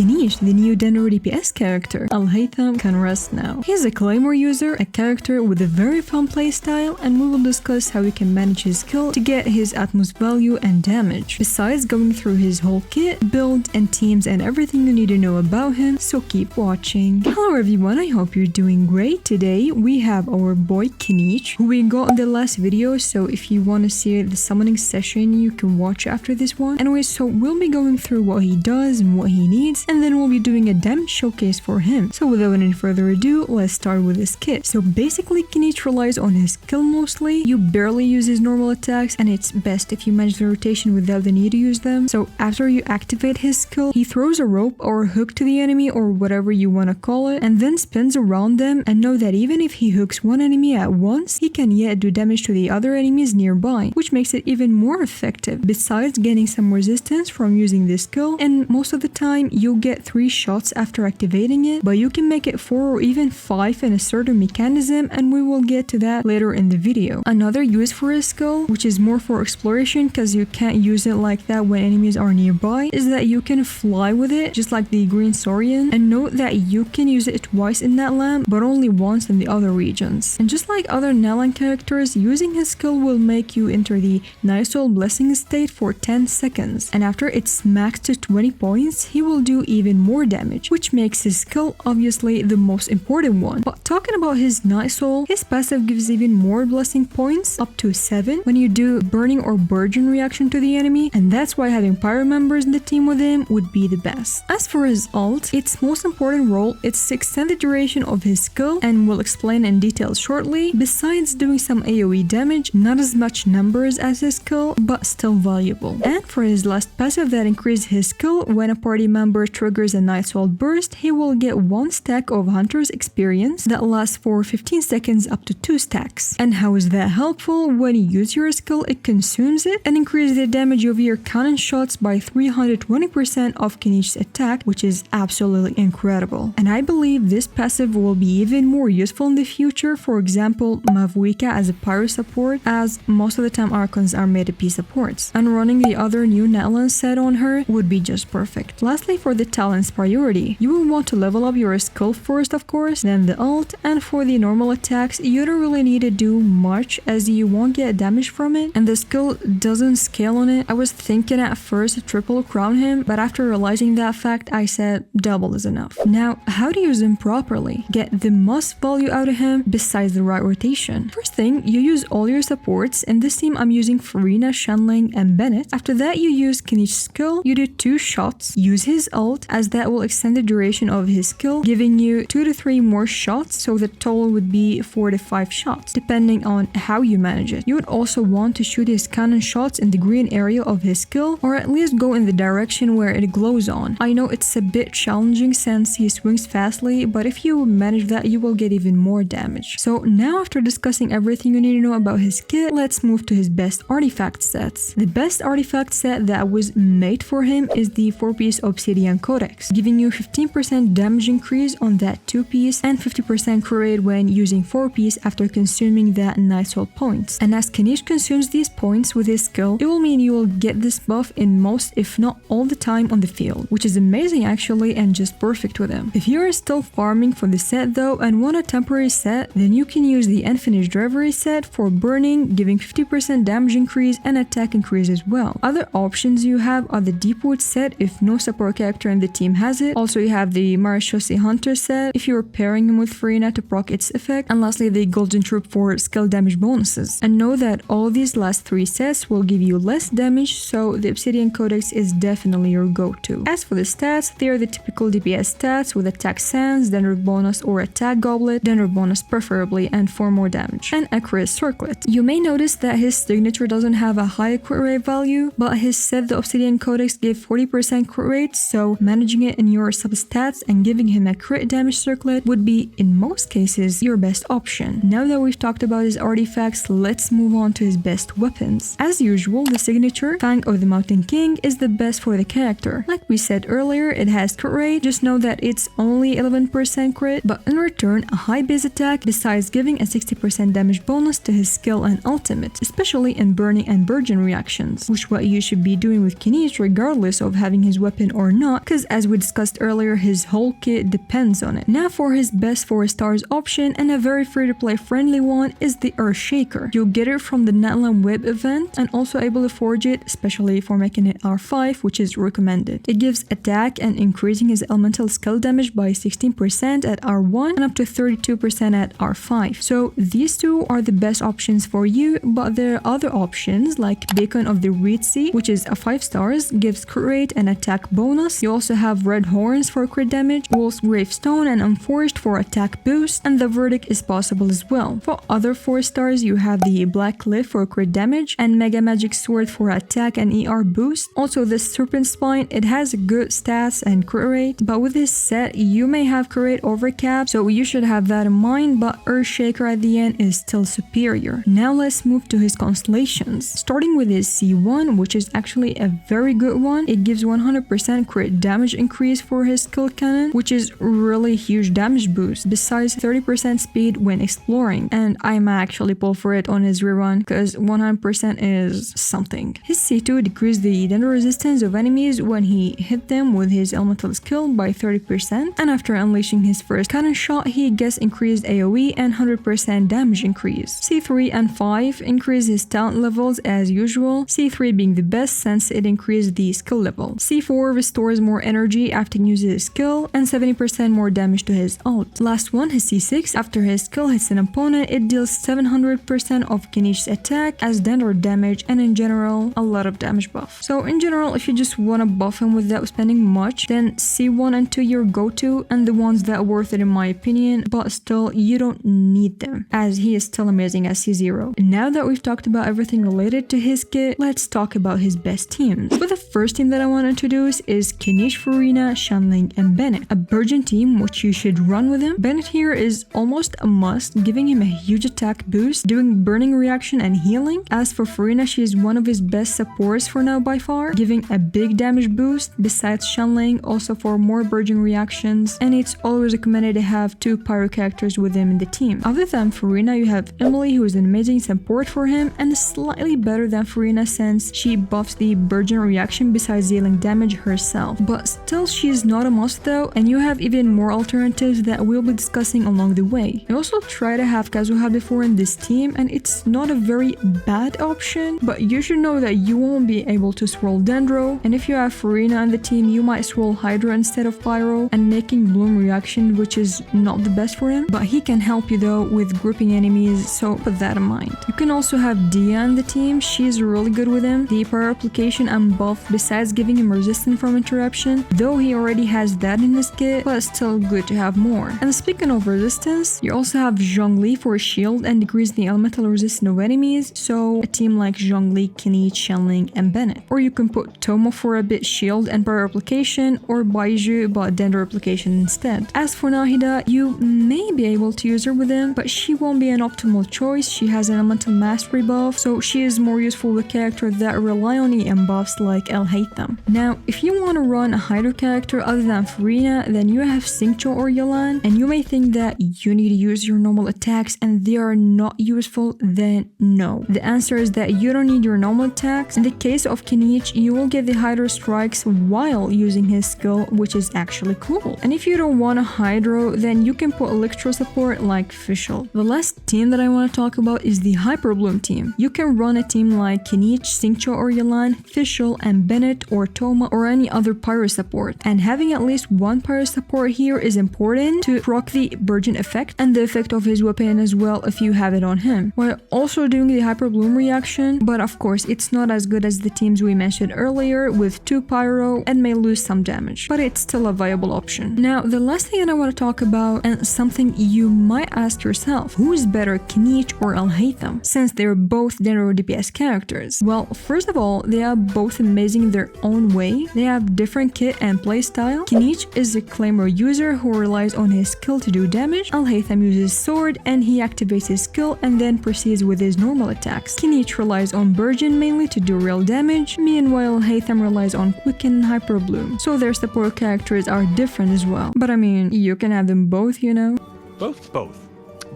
Kinich, the new Denver DPS character, AlHaitham, can rest now. He's a Claymore user, a character with a very fun playstyle, and we will discuss how you can manage his skill to get his utmost value and damage, besides going through his whole kit, build, and teams and everything you need to know about him, so keep watching. Hello everyone, I hope you're doing great. Today we have our boy Kinich, who we got in the last video, so if you want to see the summoning session, you can watch after this one. Anyway, so we'll be going through what he does and what he needs, and then we'll be doing a damage showcase for him. So without any further ado, let's start with his kit. So basically Kinich relies on his skill mostly. You barely use his normal attacks, and it's best if you manage the rotation without the need to use them. So after you activate his skill, he throws a rope or a hook to the enemy or whatever you want to call it, and then spins around them, and know that even if he hooks one enemy at once, he can yet do damage to the other enemies nearby, which makes it even more effective, besides gaining some resistance from using this skill. And most of the time you'll get 3 shots after activating it, but you can make it 4 or even 5 in a certain mechanism, and we will get to that later in the video. Another use for his skill, which is more for exploration because you can't use it like that when enemies are nearby, is that you can fly with it just like the green Saurian, and note that you can use it twice in that land but only once in the other regions. And just like other Nalan characters, using his skill will make you enter the Night Soul Blessing state for 10 seconds, and after it's maxed to 20 points, he will do even more damage, which makes his skill obviously the most important one. But talking about his Night Soul, his passive gives even more blessing points, up to 7, when you do burning or burgeon reaction to the enemy, and that's why having pyro members in the team with him would be the best. As for his ult, its most important role is to extend the duration of his skill, and we'll explain in detail shortly. Besides doing some AoE damage, not as much numbers as his skill, but still valuable. And for his last passive that increases his skill, when a party member triggers a Night Soul burst, he will get 1 stack of Hunter's experience that lasts for 15 seconds up to 2 stacks. And how is that helpful? When you use your skill, it consumes it and increases the damage of your cannon shots by 320% of Kinich's attack, which is absolutely incredible. And I believe this passive will be even more useful in the future, for example Mavuika as a pyro support, as most of the time Archons are made AP supports, and running the other new Natlan set on her would be just perfect. Lastly, for the talents priority, you will want to level up your skill first, of course, then the ult, and for the normal attacks you don't really need to do much as you won't get damage from it, and the skill doesn't scale on it. I was thinking at first to triple crown him, but after realizing that fact I said double is enough. Now, how to use him properly? Get the most value out of him besides the right rotation. First thing, you use all your supports. In this team I'm using Farina, Shenling, and Bennett. After that you use Kinich's skill, you do 2 shots, use his ult, as that will extend the duration of his skill, giving you 2 to 3 more shots, so the total would be 4 to 5 shots, depending on how you manage it. You would also want to shoot his cannon shots in the green area of his skill, or at least go in the direction where it glows on. I know it's a bit challenging since he swings fastly, but if you manage that you will get even more damage. So now, after discussing everything you need to know about his kit, let's move to his best artifact sets. The best artifact set that was made for him is the 4-piece Obsidian Codex, giving you 15% damage increase on that 2-piece and 50% crit rate when using 4-piece after consuming that Night Soul points. And as Kinich consumes these points with his skill, it will mean you will get this buff in most, if not all the time on the field, which is amazing actually and just perfect with him. If you are still farming for the set though and want a temporary set, then you can use the Unfinished Reverie set for burning, giving 50% damage increase and attack increase as well. Other options you have are the Deepwood set if no support character in the team has it. Also you have the Marashosi Hunter set if you are pairing him with Farina to proc its effect, and lastly the Golden Troop for skill damage bonuses. And know that all these last 3 sets will give you less damage, so the Obsidian Codex is definitely your go-to. As for the stats, they are the typical DPS stats with attack sans, Dendro bonus or attack goblet, Dendro bonus preferably, and 4 more damage, and a crit circlet. You may notice that his signature doesn't have a high crit rate value, but his set, the Obsidian Codex, gave 40% crit rate, so managing it in your substats and giving him a crit damage circlet would be, in most cases, your best option. Now that we've talked about his artifacts, let's move on to his best weapons. As usual, the signature, Fang of the Mountain King, is the best for the character. Like we said earlier, it has crit rate, just know that it's only 11% crit, but in return a high base attack, besides giving a 60% damage bonus to his skill and ultimate, especially in burning and burgeon reactions, which what you should be doing with Kinich regardless of having his weapon or not, because as we discussed earlier, his whole kit depends on it. Now for his best 4 stars option, and a very free-to-play friendly one, is the Earthshaker. You'll get it from the Netland Web event and also able to forge it, especially for making it R5, which is recommended. It gives attack and increasing his elemental skill damage by 16% at R1 and up to 32% at R5. So these two are the best options for you, but there are other options like Beacon of the Reed Sea, which is a 5 stars, gives crit rate and attack bonus. You also have Red Horns for crit damage, Wolf's Gravestone and Unforged for attack boost, and the Verdict is possible as well. For other 4 stars, you have the Black Cliff for crit damage and Mega Magic Sword for attack and ER boost. Also the Serpent Spine, it has good stats and crit rate, but with this set you may have crit rate overcap, so you should have that in mind, but Earthshaker at the end is still superior. Now let's move to his Constellations. Starting with his C1, which is actually a very good one. It gives 100% crit damage increase for his skill cannon, which is really huge damage boost, besides 30% speed when exploring, and I might actually pull for it on his rerun because 100% is something. His C2 decreased the dendro resistance of enemies when he hit them with his elemental skill by 30%, and after unleashing his first cannon shot he gets increased AoE and 100% damage increase. C3 and 5 increase his talent levels as usual, C3 being the best since it increased the skill level. C4 restores more energy after using his skill and 70% more damage to his ult. Last one, his C6, after his skill hits an opponent, it deals 700% of Kinich's attack as dendro damage and in general a lot of damage buff. So in general, if you just want to buff him without spending much, then C1 and 2 your go-to and the ones that are worth it in my opinion, but still you don't need them as he is still amazing as C0. And now that we've talked about everything related to his kit, let's talk about his best teams. For the first team that I want to introduce is Kinich, Furina, Shanling, and Bennett, a Burgeon team which you should run with him. Bennett here is almost a must, giving him a huge attack boost, doing burning reaction and healing. As for Furina, she is one of his best supports for now by far, giving a big damage boost, besides Shanling also for more burgeon reactions, and it's always recommended to have 2 pyro characters with him in the team. Other than Furina, you have Emily, who is an amazing support for him and slightly better than Furina since she buffs the burgeon reaction besides dealing damage herself, but still she is not a must though, and you have even more alternatives that we'll be discussing along the way. I also try to have Kazuha before in this team and it's not a very bad option, but you should know that you won't be able to swirl Dendro, and if you have Furina in the team you might swirl Hydra instead of Pyro and making Bloom reaction, which is not the best for him, but he can help you though with grouping enemies, so put that in mind. You can also have Dia in the team, she's really good with him. The pyro application and buff besides giving him resistance from interruption, though he already has that in his kit, but still good to have more. And speaking of resistance, you also have Zhongli for shield and decrease the elemental resistance of enemies, so a team like Zhongli, Kinich, Shanling, and Bennett. Or you can put Tomo for a bit shield and pyro application, or Baiju but dendro application instead. As for Nahida, you may be able to use her with him, but she won't be an optimal choice. She has an elemental mastery buff, so she is more useful with characters that rely on EM buffs like AlHaitham. Now, if you want to run a Hydro character other than Furina, then you have Xingqiu or Yolan, and you may think that you need to use your normal attacks and they are not useful, then no. The answer is that you don't need your normal attacks. In the case of Kinich, you will get the Hydro strikes while using his skill, which is actually cool. And if you don't want a Hydro, then you can put Electro support like Fischl. The last team that I want to talk about is the Hyper Bloom team. You can run a team like Kinich, Xingqiu or Yolan, Fischl, and Bennett or Toma or any other pyro support. And having at least one pyro support here is important to proc the Burgeon effect and the effect of his weapon as well if you have it on him, while also doing the Hyper Bloom reaction, but of course it's not as good as the teams we mentioned earlier with 2 pyro and may lose some damage, but it's still a viable option. Now the last thing that I want to talk about, and something you might ask yourself, who is better, Kinich or AlHaitham, since they're both dendro DPS characters? Well, first of all, they are both amazing in their own way. They have different kit and playstyle. Kinich is a Claymore user who relies on his skill to do damage. AlHaitham uses sword and he activates his skill and then proceeds with his normal attacks. Kinich relies on Burgeon mainly to do real damage, meanwhile AlHaitham relies on Quicken and Hyper Bloom, so their support characters are different as well. But I mean, you can have them both, you know? Both.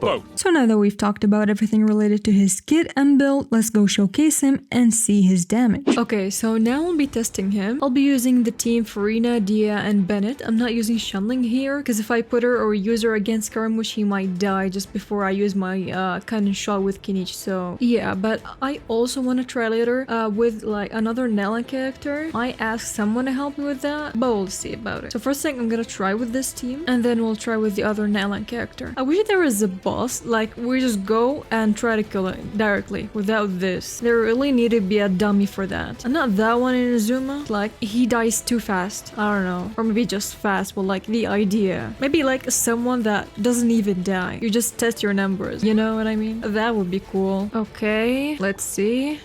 boat. So now that we've talked about everything related to his kit and build, let's go showcase him and see his damage. Okay, so now I'll be testing him. I'll be using the team Farina, Dia, and Bennett. I'm not using Shunling here, because if I put her or use her against Karamush, he might die just before I use my cannon shot with Kinich. So yeah, but I also want to try later with like another Nella character. I asked someone to help me with that, but we'll see about it. So first thing, I'm gonna try with this team, and then we'll try with the other Nella character. I wish there was a boss, like we just go and try to kill it directly without this. There really need to be a dummy for that. And not that one in Azuma. Like he dies too fast. I don't know. Or maybe just fast, but like the idea. Maybe like someone that doesn't even die. You just test your numbers. You know what I mean? That would be cool. Okay, let's see.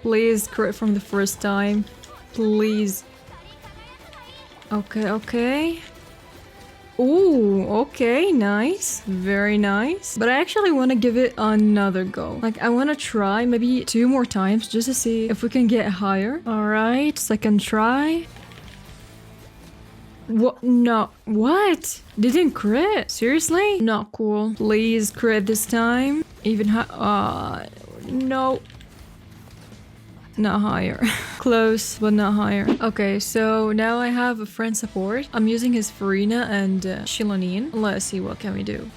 Please crit from the first time. Please. Okay. Ooh, okay, nice. Very nice. But I actually want to give it another go. Like, I want to try maybe 2 more times just to see if we can get higher. Alright, second try. What? No. What? Didn't crit? Seriously? Not cool. Please crit this time. Even no. Not higher. Close, but not higher. Okay, so now I have a friend support. I'm using his Farina and Shilonin. Let's see what can we do.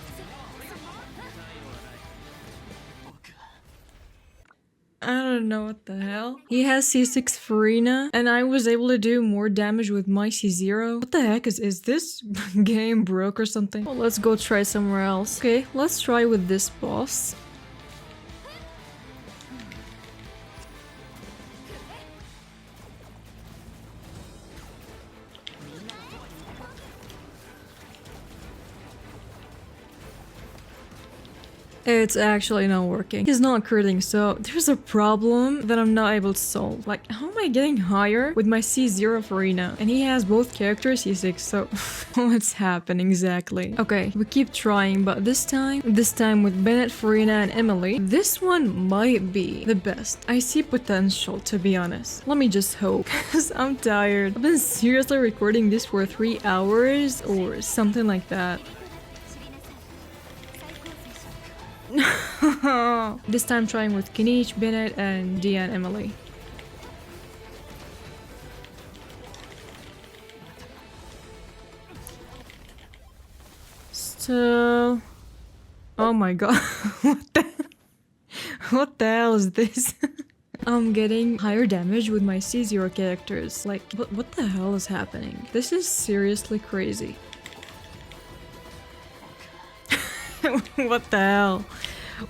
I don't know what the hell. He has C6 Farina, and I was able to do more damage with my C0. What the heck is this game broke or something? Well, let's go try somewhere else. Okay, let's try with this boss. It's actually not working. He's not critting, so there's a problem that I'm not able to solve. Like, how am I getting higher with my C0 Farina? And he has both characters C6, so what's happening exactly? Okay, we keep trying, but this time with Bennett, Farina, and Emily, this one might be the best. I see potential, to be honest. Let me just hope, because I'm tired. I've been seriously recording this for 3 hours or something like that. This time trying with Kinich, Bennett, and Dia and Emily. So... oh my god. What the hell is this? I'm getting higher damage with my C0 characters. Like, what the hell is happening? This is seriously crazy. What the hell?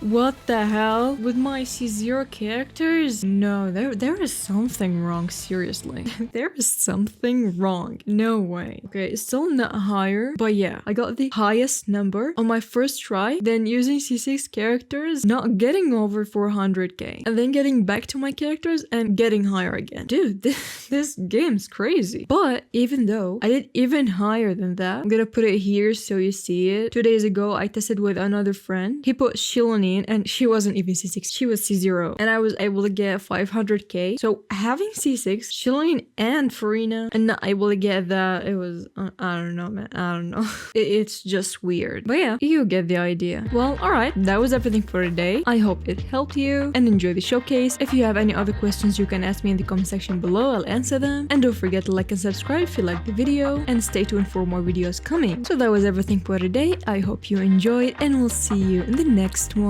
What the hell? With my C0 characters? No, there is something wrong, seriously. There is something wrong. No way. Okay, it's still not higher, but yeah, I got the highest number on my first try, then using C6 characters, not getting over 400k, and then getting back to my characters and getting higher again. Dude, this game's crazy. But even though I did even higher than that, I'm gonna put it here so you see it. 2 days ago, I tested with another friend. He put Shilonin, and she wasn't even C6, she was C0, and I was able to get 500k. So having C6, Shilonin, and Farina, and not able to get that, it was, I don't know, man, I don't know. It's just weird. But yeah, you get the idea. Well, alright, that was everything for today. I hope it helped you, and enjoy the showcase. If you have any other questions, you can ask me in the comment section below, I'll answer them. And don't forget to like and subscribe if you liked the video, and stay tuned for more videos coming. So that was everything for today. I hope you enjoyed, and we'll see you in the next one.